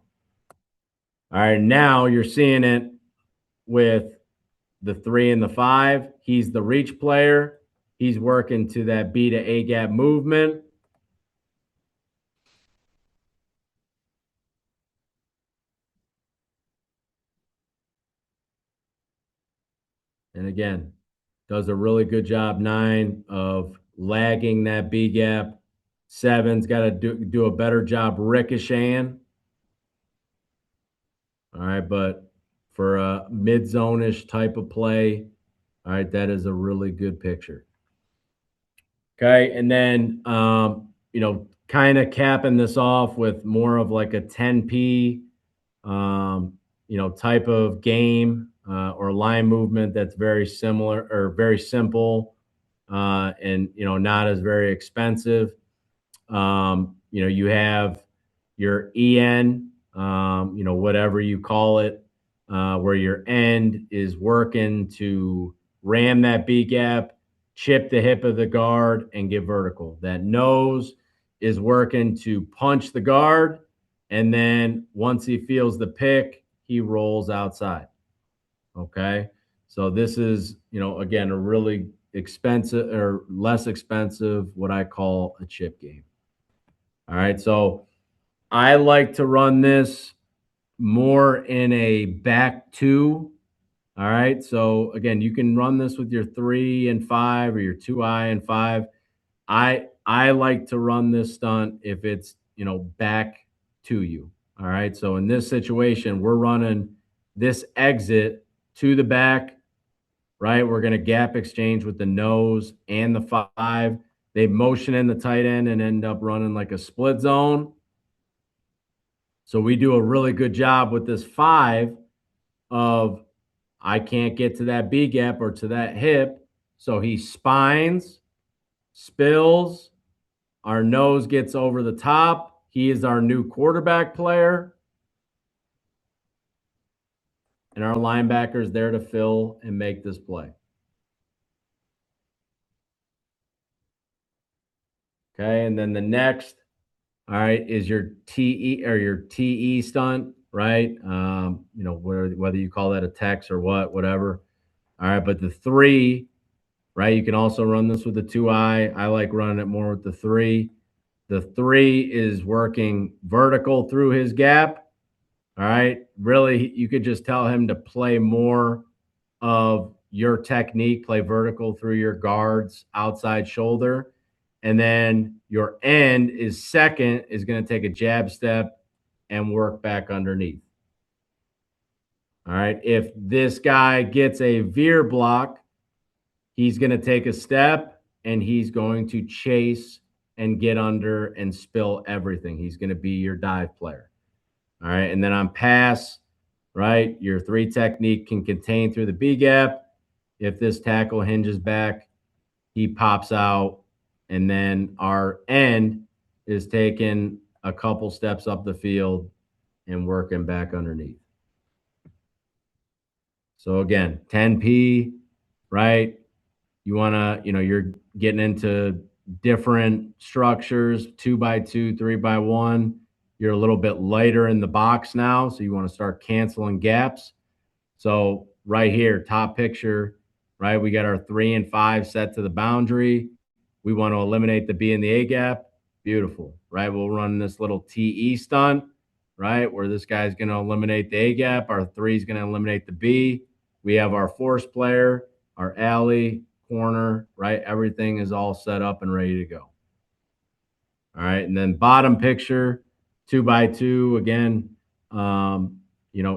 All right, now you're seeing it with the 3 and the 5. He's the reach player. He's working to that B to A gap movement. And again, does a really good job, 9, of lagging that B gap. 7's got to do a better job ricocheting. All right, but for a mid zone-ish type of play, all right, that is a really good picture. Okay, and then kind of capping this off with more of like a 10p, type of game or line movement that's very similar or very simple, and not as very expensive. You have your EN, whatever you call it, where your end is working to ram that B gap, chip the hip of the guard, and get vertical. That nose is working to punch the guard, and then once he feels the pick, he rolls outside. Okay. So this is, again, a really expensive or less expensive, what I call a chip game. All right. So I like to run this more in a back two. All right. So again, you can run this with your 3 and 5 or your 2I and 5. I like to run this stunt if it's, back to you. All right. So in this situation, we're running this exit to the back, right? We're going to gap exchange with the nose and the 5. They motion in the tight end and end up running like a split zone. So we do a really good job with this 5 of I can't get to that B gap or to that hip. So he spines, spills, our nose gets over the top. He is our new quarterback player. And our linebacker is there to fill and make this play. Okay, and then the next, all right, is your TE or your TE stunt, right? Whether you call that a text or whatever. All right, but the 3, right? You can also run this with the 2I. I like running it more with the 3. The 3 is working vertical through his gap. All right. Really, you could just tell him to play more of your technique, play vertical through your guard's outside shoulder. And then your end is second, is going to take a jab step and work back underneath. All right. If this guy gets a veer block, he's going to take a step and he's going to chase and get under and spill everything. He's going to be your dive player. All right. And then on pass, right, your 3 technique can contain through the B gap. If this tackle hinges back, he pops out. And then our end is taking a couple steps up the field and working back underneath. So again, 10p, right? You want to, you're getting into different structures, 2x2, 3x1. You're a little bit lighter in the box now. So you want to start canceling gaps. So right here, top picture, right? We got our 3 and 5 set to the boundary. We want to eliminate the B and the A gap. Beautiful, right? We'll run this little TE stunt, right? Where this guy's going to eliminate the A gap. Our 3 is going to eliminate the B. We have our force player, our alley, corner, right? Everything is all set up and ready to go. All right. And then bottom picture, 2x2, again,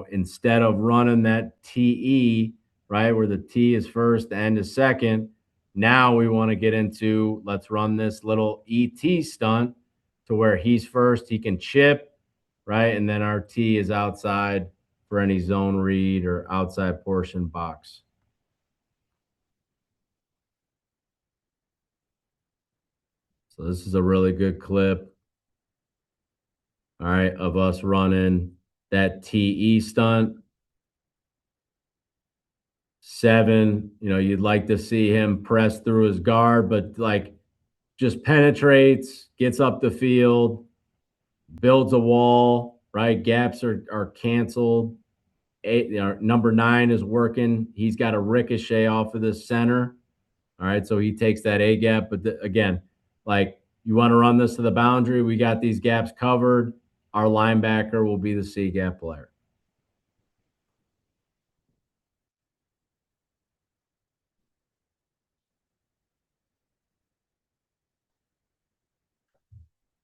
instead of running that TE, right, where the T is first, the end is second, now we want to get into, let's run this little ET stunt to where he's first, he can chip, right? And then our T is outside for any zone read or outside portion box. So this is a really good clip, all right, of us running that TE stunt. 7, you'd like to see him press through his guard, but like just penetrates, gets up the field, builds a wall, right? Gaps are canceled. Number 9 is working. He's got a ricochet off of the center. All right. So he takes that A gap. But again, like you want to run this to the boundary, we got these gaps covered. Our linebacker will be the C gap player.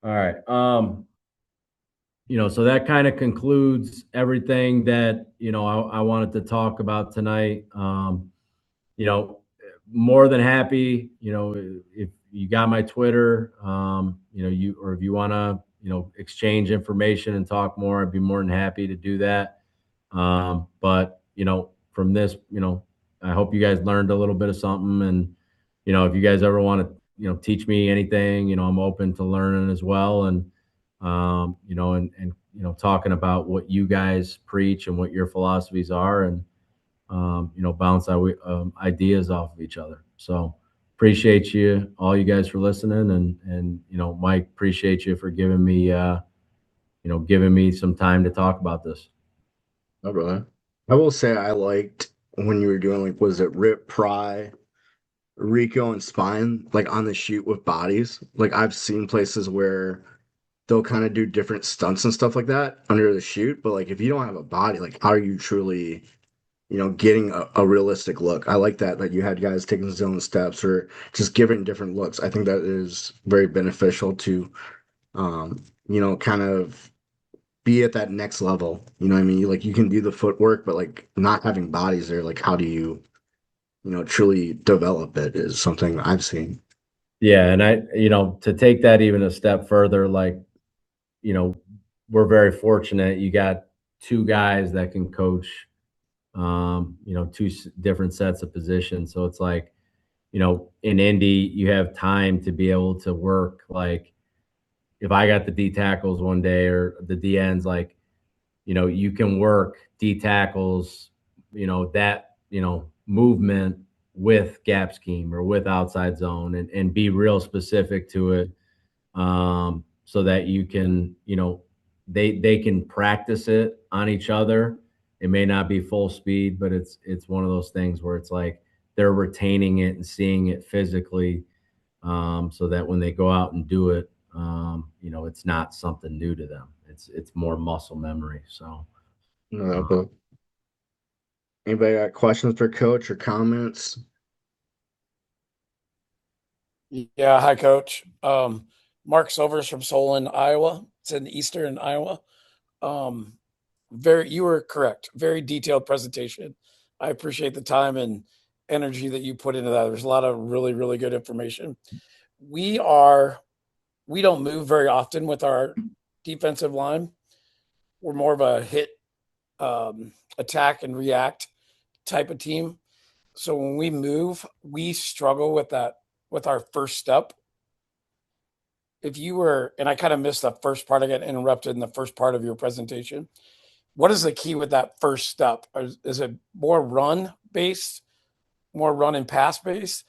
All right. So that kind of concludes everything that, I wanted to talk about tonight. You know, More than happy, if you got my Twitter, or if you want to, exchange information and talk more, I'd be more than happy to do that. But, from this, I hope you guys learned a little bit of something. And, if you guys ever want to, teach me anything, I'm open to learning as well. And, talking about what you guys preach and what your philosophies are, and, bounce ideas off of each other. So appreciate all you guys for listening. And, Mike, appreciate you for giving me some time to talk about this. No, brother. I will say I liked when you were doing like was it Rip Pry, Rico, and Spine like on the shoot with bodies. Like I've seen places where they'll kind of do different stunts and stuff like that under the shoot, but like if you don't have a body, like how are you truly, getting a realistic look? I like that you had guys taking zone steps or just giving different looks. I think that is very beneficial to kind of be at that next level. You know what I mean? Like you can do the footwork, but like not having bodies there, like how do you, truly develop it is something I've seen. Yeah. And to take that even a step further, like, you know, we're very fortunate. You got 2 guys that can coach, 2 different sets of positions. So it's like, in Indy, you have time to be able to work. Like if I got the D tackles one day or the D ends, like, you can work D tackles, that, movement with gap scheme or with outside zone, and be real specific to it. So that you can, they can practice it on each other. It may not be full speed, but it's one of those things where it's like they're retaining it and seeing it physically, so that when they go out and do it, it's not something new to them. It's more muscle memory. So, No, uh, but anybody got questions for coach or comments? Yeah, hi, Coach. Mark Silvers from Solon, Iowa. It's in eastern Iowa. Um, you were correct. Very detailed presentation. I appreciate the time and energy that you put into that. There's a lot of really, really good information. We are we don't move very often with our defensive line. We're more of a hit, attack and react type of team. So when we move, we struggle with that with our first step. If you were, and I kind of missed the first part, I got interrupted in the first part of your presentation. What is the key with that first step? Is it more run based, more run and pass based?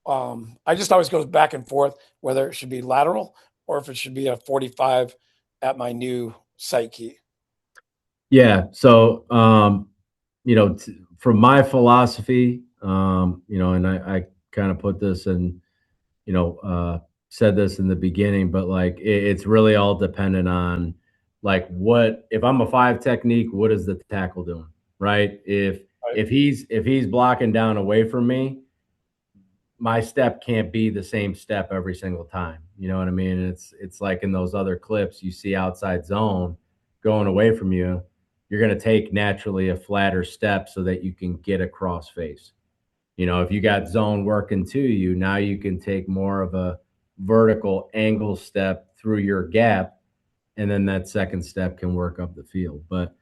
I just always goes back and forth whether it should be lateral or if it should be a 45 at my new site key. yeah. So, from my philosophy, and I kind of put this in, said this in the beginning, but like it's really all dependent on like what if I'm a 5 technique, what is the tackle doing, right? If Right. if he's blocking down away from me, my step can't be the same step every single time. You know what I mean? It's like in those other clips you see outside zone going away from you, you're going to take naturally a flatter step so that you can get across face. If you got zone working to you, now you can take more of a vertical angle step through your gap, and then that second step can work up the field. But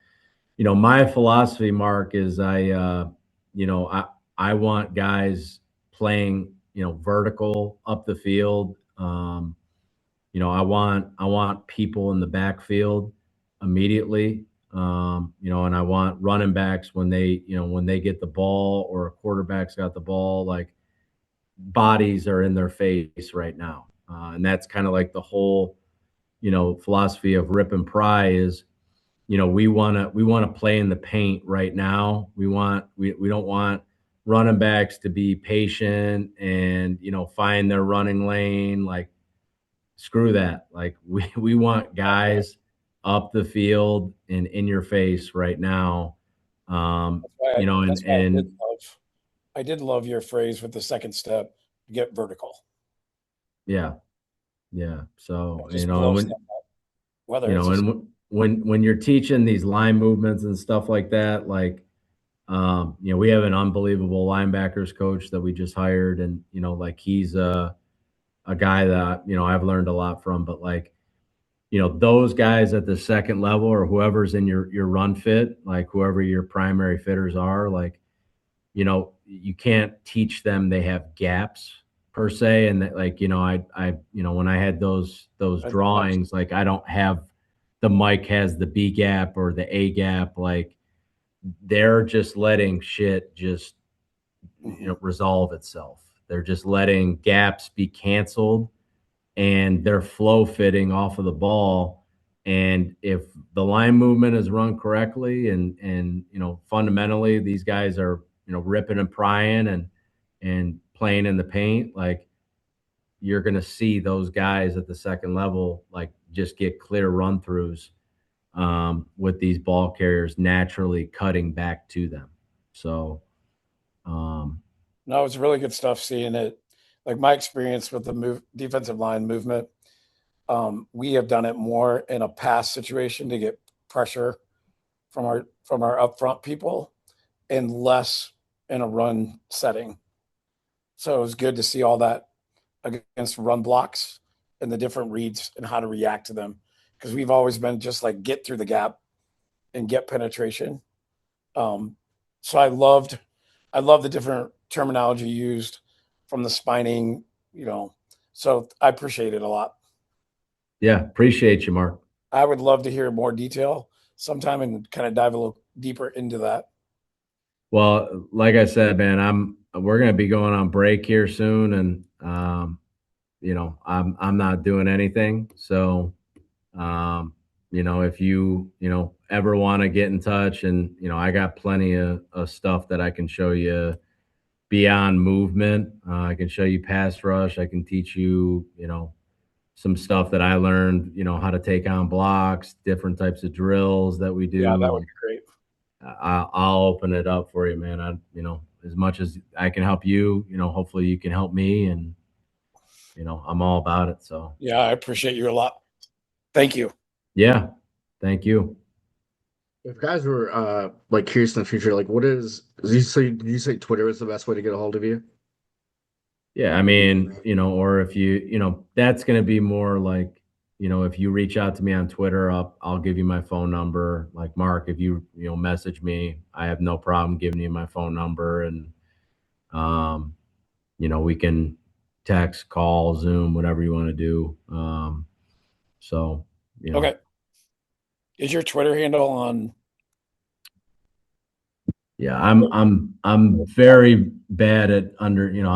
my philosophy, Mark, is you know, I I want guys playing, vertical up the field. I want people in the backfield immediately. And I want running backs when they get the ball or a quarterback's got the ball, like bodies are in their face right now. And that's kind of like the whole, philosophy of rip and pry is, we want to play in the paint right now. We don't want running backs to be patient and, find their running lane. Like, screw that. Like, we want guys up the field and in your face right now. That's why And I did love your phrase with the second step, get vertical. yeah, yeah. So, Just blow stuff up. Whether it's a and when you're teaching these line movements and stuff like that, like, we have an unbelievable linebackers coach that we just hired, and like he's a guy that I've learned a lot from. But like, those guys at the second level or whoever's in your run fit, like whoever your primary fitters are, like, you can't teach them they have gaps per se. And that, like, when I had those drawings, like, I don't have the Mike has the B gap or the A gap. Like, they're just letting shit just resolve itself. They're just letting gaps be canceled, and they're flow fitting off of the ball. And if the line movement is run correctly, and fundamentally these guys are ripping and prying and playing in the paint, like, you're going to see those guys at the second level like just get clear run throughs, with these ball carriers naturally cutting back to them. So, no, it's really good stuff seeing it. Like my experience with the defensive line movement, we have done it more in a pass situation to get pressure from our upfront people and less in a run setting. So it was good to see all that against run blocks and the different reads and how to react to them. Because we've always been just like get through the gap and get penetration. So I love the different terminology used from the spining, So I appreciate it a lot. yeah, appreciate you, Mark. I would love to hear more detail sometime and kind of dive a little deeper into that. Well, like I said, man, we're going to be going on break here soon, and I'm not doing anything. So, if you ever want to get in touch, and I got plenty of stuff that I can show you beyond movement. I can show you pass rush. I can teach you, some stuff that I learned, how to take on blocks, different types of drills that we Yeah, do. that would be great. I'll open it up for you, man. As much as I can help you, hopefully you can help me, and I'm all about it. So Yeah, I appreciate you a lot. Thank you. yeah, thank you. If guys were like curious in the future, like what is did you say Twitter is the best way to get a hold of you? Yeah, I mean, or if that's going to be more like, if you reach out to me on Twitter, I'll give you my phone number. Like, Mark, if message me, I have no problem giving you my phone number, and um, we can text, call, Zoom, whatever you want to do. So, Okay. Is your Twitter handle on? yeah, I'm very bad at I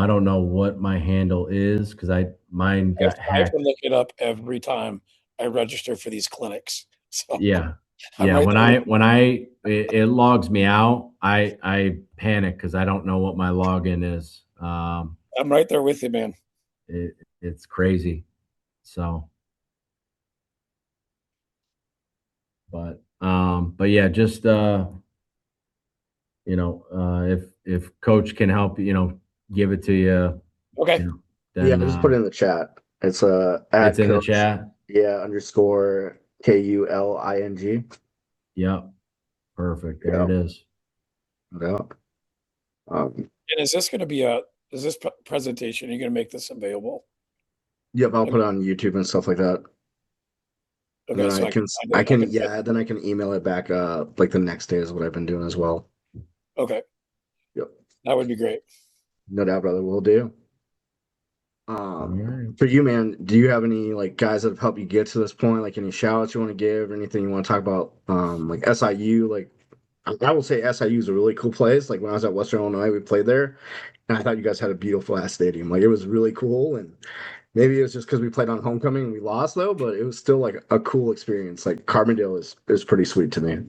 don't know what my handle is because mine got I have to hacked. look it up every time I register for these clinics. So Yeah. I'm Yeah, right there. it logs me out, I panic because I don't know what my login is. I'm right there with you, man. It's crazy. So, but yeah, just if coach can help, give it to you, Okay. Yeah, then I just put it in the chat. It's it's at in the coach, chat. yeah, underscore KULING. Yep. Perfect. There Yeah, it is. no doubt. And is this presentation, are you going to make this available? Yep, I'll I put mean, it on YouTube and stuff like that. And okay, then so I can find it. then I can email it back like the next day is what I've been doing as well. Okay. Yep. That would be great. No doubt, brother. Will do. All right. For you, man, do you have any like guys that have helped you get to this point? Like any shout outs you want to give, or anything you want to talk about? Like SIU, like I will say SIU is a really cool place. Like when I was at Western Illinois, we played there, and I thought you guys had a beautiful ass stadium. Like it was really cool, and maybe it was just because we played on homecoming and we lost though, but it was still like a cool experience. Like Carbondale is pretty sweet to me.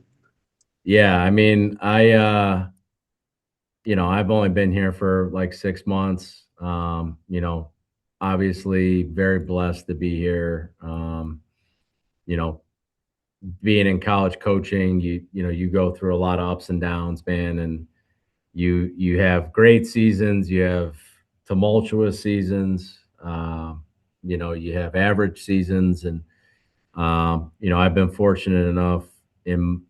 Yeah, I mean, I've only been here for like 6 months. Obviously very blessed to be here. You know, being in college coaching, you go through a lot of ups and downs, man, and you have great seasons, you have tumultuous seasons, you have average seasons, and I've been fortunate enough in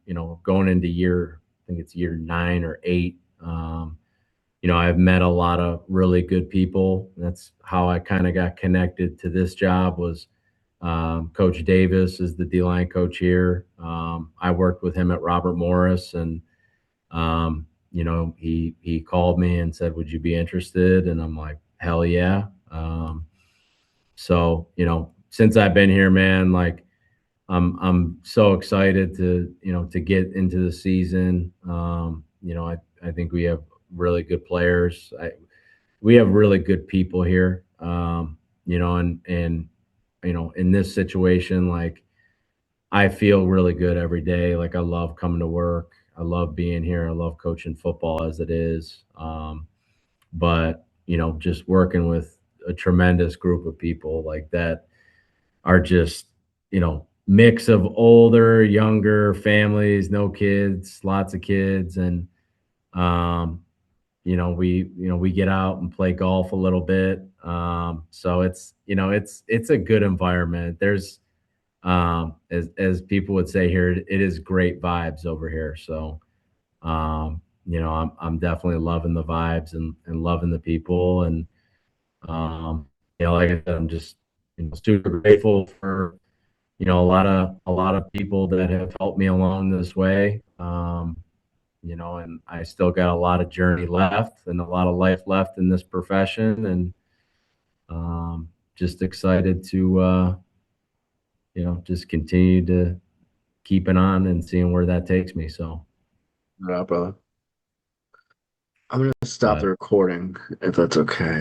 going into I think it's year 9 or 8. I've met a lot of really good people. That's how I kind of got connected to this job. Was Coach Davis is the D-line coach here. I worked with him at Robert Morris, and he called me and said, "Would you be interested?" And I'm like, "Hell yeah!" So since I've been here, man, like I'm so excited to get into the season. I think we have really good players. We have really good people here. And in this situation, like I feel really good every day. Like I love coming to work. I love being here. I love coaching football as it is. But just working with a tremendous group of people like that are just, mix of older, younger families, no kids, lots of kids. And, we get out and play golf a little bit. So it's a good environment. There's, as people would say here, it is great vibes over here. So, I'm definitely loving the vibes and loving the people. And, like I said, I'm just, super grateful for, a lot of people that have helped me along this way. And I still got a lot of journey left and a lot of life left in this profession. And, just excited to, just continue to keeping on and seeing where that takes me. So, Yeah, brother. I'm gonna stop the but recording if that's okay.